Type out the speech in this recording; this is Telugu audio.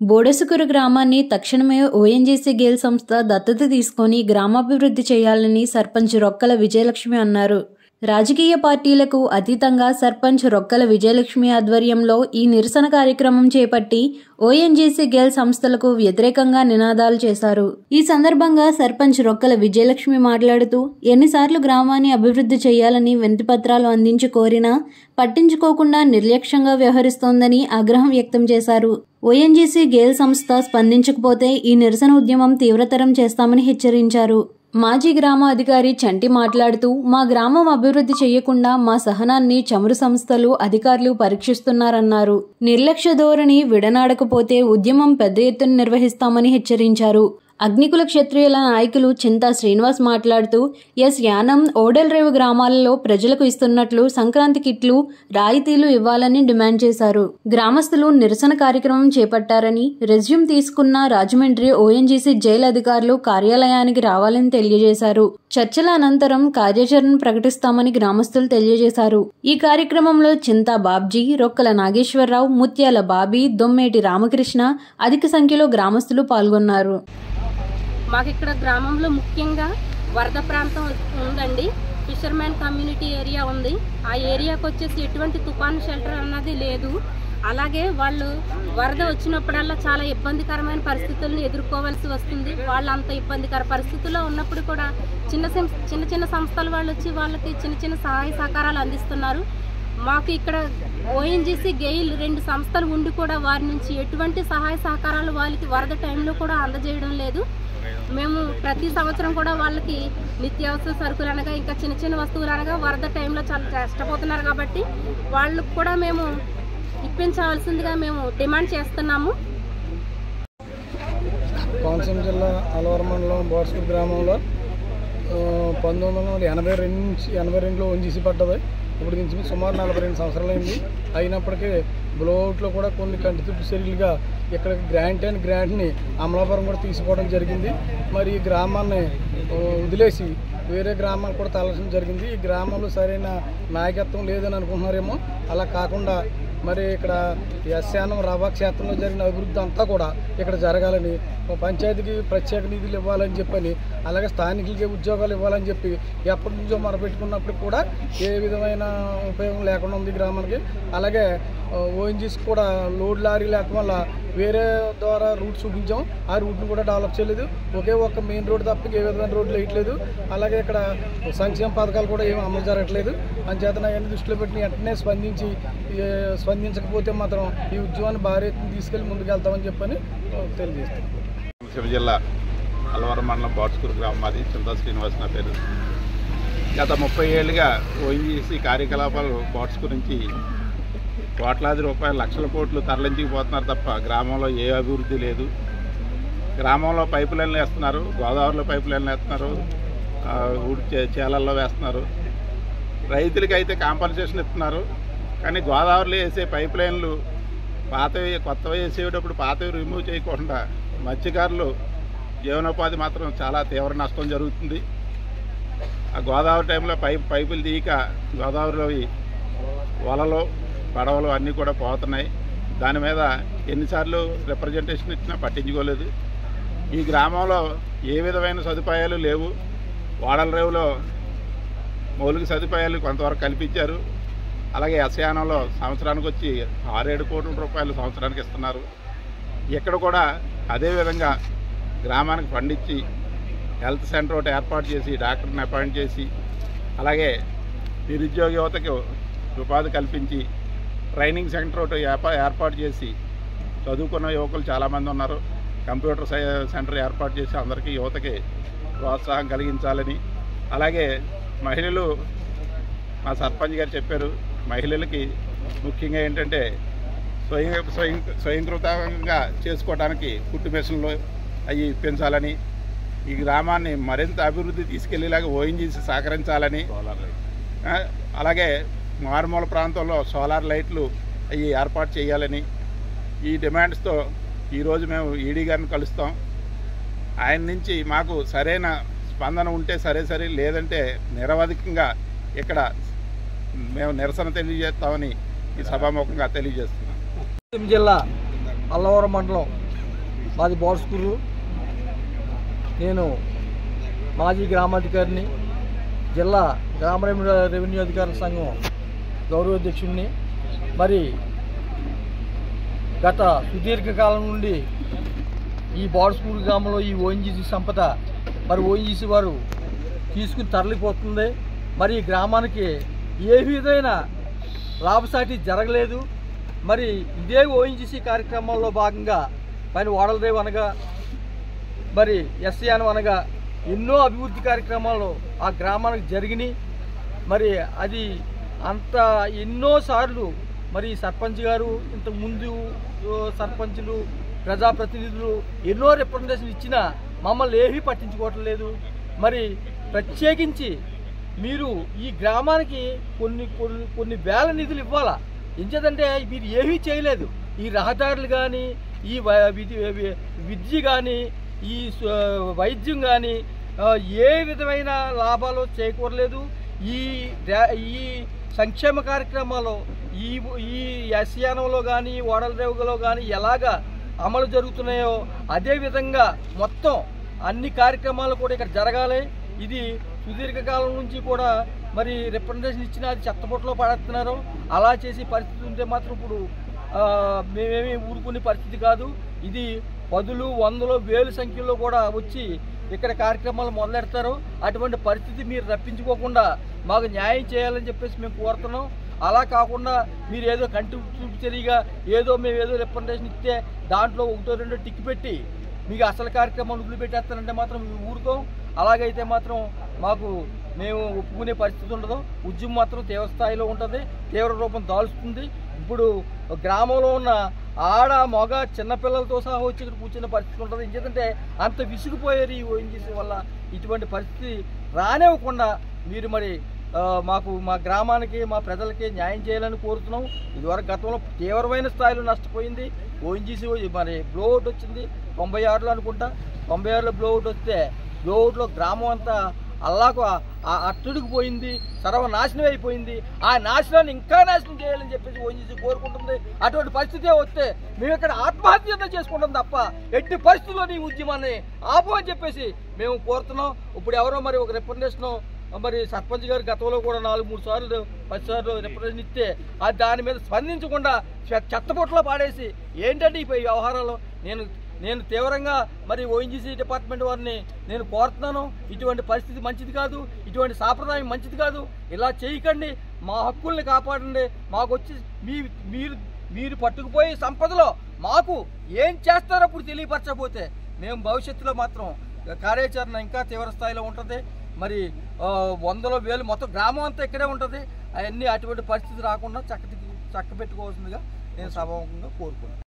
బోడసుకూరు గ్రామాన్ని తక్షణమే ఓఎన్జీసీ గేల్ సంస్థ దత్తత తీసుకొని గ్రామాభివృద్ధి చేయాలని సర్పంచ్ రొక్కల విజయలక్ష్మి అన్నారు. రాజకీయ పార్టీలకు అతీతంగా సర్పంచ్ రొక్కల విజయలక్ష్మి ఆధ్వర్యంలో ఈ నిరసన కార్యక్రమం చేపట్టి ఓఎన్జీసీ గేల్ సంస్థలకు వ్యతిరేకంగా నినాదాలు చేశారు. ఈ సందర్భంగా సర్పంచ్ రొక్కల విజయలక్ష్మి మాట్లాడుతూ ఎన్నిసార్లు గ్రామాన్ని అభివృద్ధి చేయాలని వినతిపత్రాలు అందించి కోరినా పట్టించుకోకుండా నిర్లక్ష్యంగా వ్యవహరిస్తోందని ఆగ్రహం వ్యక్తం చేశారు. ఓఎన్జీసీ గేల్ సంస్థ స్పందించకపోతే ఈ నిరసన ఉద్యమం తీవ్రతరం చేస్తామని హెచ్చరించారు. మాజీ గ్రామ అధికారి చంటి మాట్లాడుతూ మా గ్రామం అభివృద్ధి చేయకుండా మా సహనాన్ని చమురు సంస్థలు అధికారులు పరీక్షిస్తున్నారన్నారు. నిర్లక్ష్య ధోరణి విడనాడకపోతే ఉద్యమం పెద్ద ఎత్తున నిర్వహిస్తామని హెచ్చరించారు. అగ్నికుల క్షత్రియుల నాయకులు చింతా శ్రీనివాస్ మాట్లాడుతూ యానం ఓడెల్రేవు గ్రామాలలో ప్రజలకు ఇస్తున్నట్లు సంక్రాంతి కిట్లు రాయితీలు ఇవ్వాలని డిమాండ్ చేశారు. గ్రామస్తులు నిరసన కార్యక్రమం చేపట్టారని రెజ్యూమ్ తీసుకున్న రాజమండ్రి ఓఎన్జీసీ జైలు అధికారులు కార్యాలయానికి రావాలని తెలియజేశారు. చర్చల అనంతరం కార్యాచరణ ప్రకటిస్తామని గ్రామస్తులు తెలియజేశారు. ఈ కార్యక్రమంలో చింతా బాబ్జీ, రొక్కల నాగేశ్వరరావు, ముత్యాల బాబీ, దొమ్మేటి రామకృష్ణ అధిక సంఖ్యలో గ్రామస్తులు పాల్గొన్నారు. మాకు ఇక్కడ గ్రామంలో ముఖ్యంగా వరద ప్రాంతం ఉందండి. ఫిషర్మ్యాన్ కమ్యూనిటీ ఏరియా ఉంది. ఆ ఏరియాకి వచ్చేసి ఎటువంటి తుఫాను షెల్టర్ అన్నది లేదు. అలాగే వాళ్ళు వరద వచ్చినప్పుడల్లా చాలా ఇబ్బందికరమైన పరిస్థితులను ఎదుర్కోవాల్సి వస్తుంది. వాళ్ళు అంత ఇబ్బందికర పరిస్థితుల్లో ఉన్నప్పుడు కూడా చిన్న చిన్న సంస్థల వాళ్ళు వచ్చి వాళ్ళకి చిన్న సహాయ సహకారాలు అందిస్తున్నారు. మాకు ఇక్కడ ఓఎన్జీసీ గెయిల్ 2 సంస్థలు ఉండి కూడా వారి నుంచి ఎటువంటి సహాయ సహకారాలు వాళ్ళకి వరద టైంలో కూడా అందజేయడం లేదు. మేము ప్రతి సంవత్సరం కూడా వాళ్ళకి నిత్యావసర సరుకులు అనగా ఇంకా చిన్న వస్తువులు అనగా వరద టైంలో చాలా కష్టపోతున్నారు కాబట్టి వాళ్ళకు కూడా మేము ఇప్పించవలసిందిగా మేము డిమాండ్ చేస్తున్నాము. కోనసీమ జిల్లా అలవరం మండలం బోడసుకూరు గ్రామంలో 1982లో ఓఎన్జీసీ పడ్డది. ఇప్పుడు నుంచి సుమారు 42 సంవత్సరాలు అయింది. అయినప్పటికీ బ్లోఅవుట్లో కూడా కొన్ని కంటితుప్పు చర్యలుగా ఇక్కడ గ్రాంట్ని అమలాపురం కూడా తీసుకోవడం జరిగింది. మరి ఈ గ్రామాన్ని వదిలేసి వేరే గ్రామాలు కూడా తరలించడం జరిగింది. ఈ గ్రామంలో సరైన నాయకత్వం లేదని అనుకుంటున్నారేమో. అలా కాకుండా మరి ఇక్కడ యానం రవా క్షేత్రంలో జరిగిన అభివృద్ధి అంతా కూడా ఇక్కడ జరగాలని, పంచాయతీకి ప్రత్యేక నిధులు ఇవ్వాలని చెప్పని, అలాగే స్థానికులకి ఉద్యోగాలు ఇవ్వాలని చెప్పి ఎప్పటి నుంచో మొరపెట్టుకున్నప్పుడు కూడా ఏ విధమైన ఉపయోగం లేకుండా ఉంది గ్రామానికి. అలాగే ఓఎన్జీసీ కూడా లోడ్ లారీ లేకపోవడం వల్ల వేరే ద్వారా రూట్ చూపించాం. ఆ రూట్ని కూడా డెవలప్ చేయలేదు. ఒకే ఒక్క మెయిన్ రోడ్ తప్ప ఏ విధమైన రోడ్లు వేయట్లేదు. అలాగే ఇక్కడ సంక్షేమ పథకాలు కూడా ఏమి అమలు జరగట్లేదు. అంచేతన అవన్నీ దృష్టిలో పెట్టి వెంటనే స్పందించకపోతే మాత్రం ఈ ఉద్యమాన్ని భారీ ఎత్తున తీసుకెళ్లి ముందుకెళ్తామని చెప్పని తెలియజేస్తాం. కోనసీమ జిల్లా అలవరం మండలం బోడసుకూరు గ్రామం మాది. చింతా శ్రీనివాస్ నా పేరు. గత 30 ఏళ్ళుగా ఓఎన్జీసీ కార్యకలాపాలు బోడసుకూరు నుంచి కోట్లాది రూపాయలు, లక్షల కోట్లు తరలించిపోతున్నారు తప్ప గ్రామంలో ఏ అభివృద్ధి లేదు. గ్రామంలో పైపు లైన్లు వేస్తున్నారు, గోదావరిలో పైపు లైన్లు వేస్తున్నారు, చేలల్లో వేస్తున్నారు. రైతులకి అయితే కాంపన్సేషన్ ఇస్తున్నారు. కానీ గోదావరిలో వేసే పైప్ లైన్లు పాతవి కొత్తవి వేసేటప్పుడు పాతవి రిమూవ్ చేయకుండా మత్స్యకారులు జీవనోపాధి మాత్రం చాలా తీవ్ర నష్టం జరుగుతుంది. ఆ గోదావరి టైంలో పైపులు తీయక గోదావరిలో వలలు, పడవలు అన్నీ కూడా పోతున్నాయి. దాని మీద ఎన్నిసార్లు రిప్రజెంటేషన్ ఇచ్చినా పట్టించుకోలేదు. ఈ గ్రామంలో ఏ విధమైన సదుపాయాలు లేవు. ఓడలరేవులో మౌలిక సదుపాయాలు కొంతవరకు కల్పించారు. అలాగే యానంలో సంవత్సరానికి వచ్చి 6-7 కోట్ల రూపాయలు సంవత్సరానికి ఇస్తున్నారు. ఇక్కడ కూడా అదేవిధంగా గ్రామానికి ఫండ్ ఇచ్చి హెల్త్ సెంటర్ ఒకటి ఏర్పాటు చేసి డాక్టర్ని అపాయింట్ చేసి, అలాగే నిరుద్యోగ యువతకు ఉపాధి కల్పించి ట్రైనింగ్ సెంటర్ ఒకటి ఏర్పాటు చేసి చదువుకున్న యువకులు చాలామంది ఉన్నారు. కంప్యూటర్ సెంటర్ ఏర్పాటు చేసి అందరికీ యువతకి ప్రోత్సాహం కలిగించాలని, అలాగే మహిళలు మా సర్పంచ్ గారు చెప్పారు, మహిళలకి ముఖ్యంగా ఏంటంటే స్వయంకృతంగా చేసుకోవడానికి కుట్టు మిషన్లు అవి పెంచాలని, ఈ గ్రామాన్ని మరింత అభివృద్ధి తీసుకెళ్లేలాగా ఓఎన్జీసీ సహకరించాలని, అలాగే మారుమూల ప్రాంతంలో సోలార్ లైట్లు అవి ఏర్పాటు చేయాలని ఈ డిమాండ్స్తో ఈరోజు మేము ఈడీ గారిని కలుస్తాం. ఆయన నుంచి మాకు సరైన స్పందన ఉంటే సరే, లేదంటే నిరవధికంగా ఇక్కడ మేము నిరసన తెలియజేస్తామని ఈ సభాముఖంగా తెలియజేస్తున్నాం. జిల్లా అల్లవరం మండలం మాది బోర్స్కూరు. నేను మాజీ గ్రామాధికారిని, జిల్లా గ్రామ రెవెన్యూ అధికారుల సంఘం గౌరవాధ్యక్షుడిని. మరి గత సుదీర్ఘకాలం నుండి ఈ బోర్స్కూరు గ్రామంలో ఈ ఓఎన్జీసీ సంపద మరి ఓఎన్జీసీ వారు తీసుకుని తరలిపోతుంది. మరి ఈ గ్రామానికి ఏ విధమైన లాభసాటి జరగలేదు. మరి ఇదే ఓఎన్జీసీ కార్యక్రమాల్లో భాగంగా పైన ఓడలరేవు అనగా మరి ఎస్సీఆన్ అనగా ఎన్నో అభివృద్ధి కార్యక్రమాలు ఆ గ్రామానికి జరిగినాయి. మరి అది అంత ఎన్నోసార్లు మరి సర్పంచ్ గారు, ఇంతకుముందు సర్పంచులు, ప్రజాప్రతినిధులు ఎన్నో రిప్రజెంటేషన్ ఇచ్చినా మమ్మల్ని ఏమీ పట్టించుకోవటం లేదు. మరి ప్రత్యేకించి మీరు ఈ గ్రామానికి కొన్ని వేల నిధులు ఇవ్వాలా. ఎందుకంటే మీరు ఏమీ చేయలేదు. ఈ రహదారులు కానీ, ఈ విద్య కానీ, ఈ వైద్యం కానీ ఏ విధమైన లాభాలు చేకూరలేదు. ఈ సంక్షేమ కార్యక్రమాలు ఈ ఎస్యానంలో కానీ, ఓడలరేవులో కానీ ఎలాగా అమలు జరుగుతున్నాయో అదేవిధంగా మొత్తం అన్ని కార్యక్రమాలు కూడా ఇక్కడ జరగాలి. ఇది సుదీర్ఘకాలం నుంచి కూడా మరి రిప్రజెంటేషన్ ఇచ్చిన అది చెత్తబొట్టలో పడేస్తున్నారు. అలా చేసి పరిస్థితి ఉంటే మాత్రం ఇప్పుడు మేమేమి ఊరుకునే పరిస్థితి కాదు. ఇది 10, 100, 1000 సంఖ్యలో కూడా వచ్చి ఇక్కడ కార్యక్రమాలు మొదలెడతారు. అటువంటి పరిస్థితి మీరు రప్పించుకోకుండా మాకు న్యాయం చేయాలని చెప్పేసి మేము కోరుతున్నాం. అలా కాకుండా మీరు ఏదో కంటి చూపుచరిగా మేము ఏదో రిప్రజెంటేషన్ ఇస్తే దాంట్లో 1, 2 టిక్ పెట్టి మీకు అసలు కార్యక్రమాలు వదిలిపెట్టేస్తారంటే మాత్రం మేము ఊరుకోం. అలాగైతే మాత్రం మేము ఒప్పుకునే పరిస్థితి ఉండదు. ఉద్యమం మాత్రం తీవ్ర స్థాయిలో ఉంటుంది, తీవ్ర రూపం దాల్చుతుంది. ఇప్పుడు గ్రామంలో ఉన్న ఆడ, మగ, చిన్నపిల్లలతో సహా వచ్చి ఇక్కడ కూర్చునే పరిస్థితి ఉంటుంది. ఎందుకంటే అంత విసిగిపోయారు ఈ ఓఎన్జీసీ వల్ల. ఇటువంటి పరిస్థితి రానివ్వకుండా మీరు మరి మా గ్రామానికి, మా ప్రజలకి న్యాయం చేయాలని కోరుతున్నాం. ఇదివరకు గతంలో తీవ్రమైన స్థాయిలో నష్టపోయింది ఓఎన్జీసీ. మరి బ్లోఅవుట్ వచ్చింది 96లో అనుకుంటా. 96లో బ్లోఅవుట్ వస్తే బ్లోఅవుట్లో గ్రామం అంతా అల్లాకు అట్టుడికి పోయింది, సర్వనాశనం అయిపోయింది. ఆ నాశనాన్ని ఇంకా నాశనం చేయాలని చెప్పేసి ఓఎన్జీసీ కోరుకుంటుంది. అటువంటి పరిస్థితి వస్తే మేము ఇక్కడ ఆత్మహత్య చేసుకుంటాం తప్ప ఎట్టి పరిస్థితుల్లో ఈ ఉద్యమాన్ని ఆపమని చెప్పేసి మేము కోరుతున్నాం. ఇప్పుడు ఎవరో మరి ఒక రిప్రజెంటేషన్ మరి సర్పంచ్ గారు గతంలో కూడా 4-3 సార్లు 10 సార్లు రిప్రజెంటేషన్ ఇస్తే అది దాని మీద స్పందించకుండా చెత్తపొట్టలో పాడేసి ఏంటంటే ఈ వ్యవహారాలు నేను తీవ్రంగా మరి ఓఎన్జీసీ డిపార్ట్మెంట్ వారిని నేను కోరుతున్నాను. ఇటువంటి పరిస్థితి మంచిది కాదు, ఇటువంటి సాంప్రదాయం మంచిది కాదు. ఇలా చేయకండి, మా హక్కుల్ని కాపాడండి. మాకు వచ్చి మీరు పట్టుకుపోయి సంపదలో మాకు ఏం చేస్తారో అప్పుడు తెలియపరచకపోతే మేము భవిష్యత్తులో మాత్రం కార్యాచరణ ఇంకా తీవ్ర స్థాయిలో ఉంటుంది. మరి 100, 1000 మొత్తం గ్రామం అంతా ఇక్కడే ఉంటుంది. అవన్నీ అటువంటి పరిస్థితి రాకుండా చక్కబెట్టుకోవాల్సిందిగా నేను సభాముఖంగా కోరుకున్నాను.